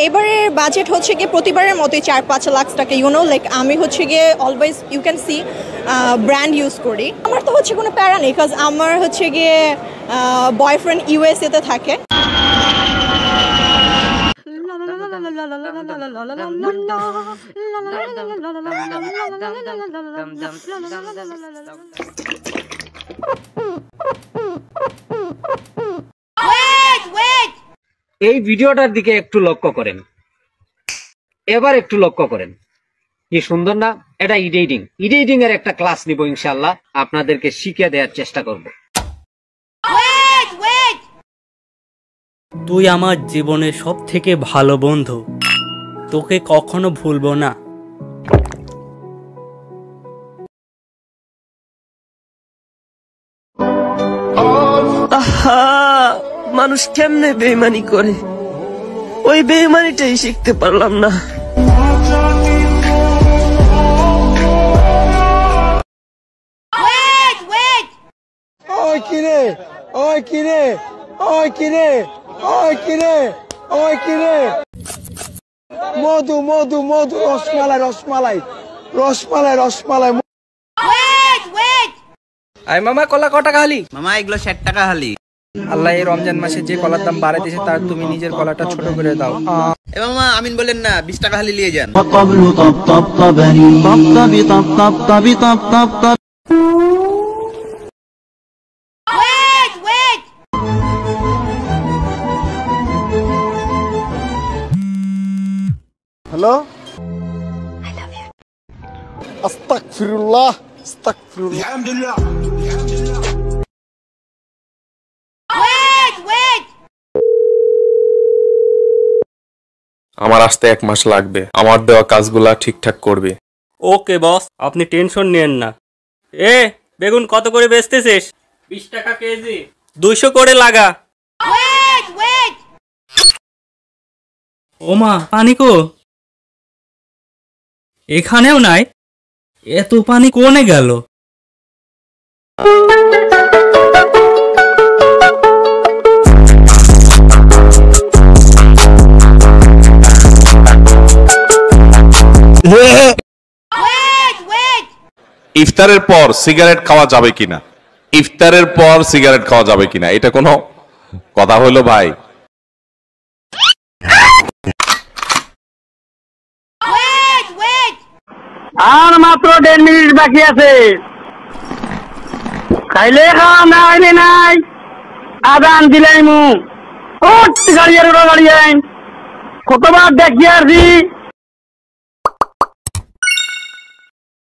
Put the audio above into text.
এবারের বাজেট হচ্ছে গিয়ে প্রতিবারের মতোই 4-5 লাখ টাকা, লাইক আমি হচ্ছে গিয়ে always you can see brand use করি। আমার তো হচ্ছে কোনো প্যারা নেই, বিকজ আমার হচ্ছে গিয়ে বয়ফ্রেন্ড ইউএসএতে থাকে। এই ভিডিওটার দিকে একটু লক্ষ্য করেন, এবার একটু লক্ষ্য করেন, কি সুন্দর না? এটা এডিটিং এর একটা ক্লাস নিব ইনশাআল্লাহ, আপনাদেরকে শিখিয়ে দেওয়ার চেষ্টা করব। তুই আমার জীবনের সব থেকে ভালো বন্ধু, তোকে কখনো ভুলবো না। মানুষ কেমনে বেইমানি করে, ওই বেইমানিটাই শিখতে পারলাম না। ওই কিরে, ওই কিরে, ওই কিরে, ওই কিরে, ওই কিরে, মধু মধু মধু, রসমালাই রসমালাই রসমালাই রসমালাই। আই মামা, কলা ক টাকা হালি? মামা এগুলো 60 টাকা হালি। আল্লাহ এই রমজান মাসে যে কলার দাম বাড়াই দিয়েছে, তার তুমি নিজের কলাটা ছোট করে দাও। এ মামা আমিন বলেন না, 20 টাকা হালি নিয়ে যান। হ্যালো, আস্তাগফিরুল্লাহ আস্তাগফিরুল্লাহ। আমার আসতে 1 মাস লাগবে, আমার দেওয়া কাজগুলা ঠিকঠাক করবে। ওকে বস, আপনি টেনশন নেন না। এ বেগুন কত করে বেচতেছিস? 20 টাকা কেজি। 200 করে লাগা। ওমা, পানি কো? এখানেও নাই, এত পানি কোনে গেল? ইফতারের পর সিগারেট খাওয়া যাবে কিনা? ইফতারের পর সিগারেট খাওয়া যাবে কিনা, এটা কোনো কথা হলো ভাই? আর মাত্র 1.5 মিনিট বাকি আছে। খাইলে খাওয়া, না খাইলে নাই। আদান দিলাই মু গাড়ি আর গাড়ি আইন কতবার দেখি আসি।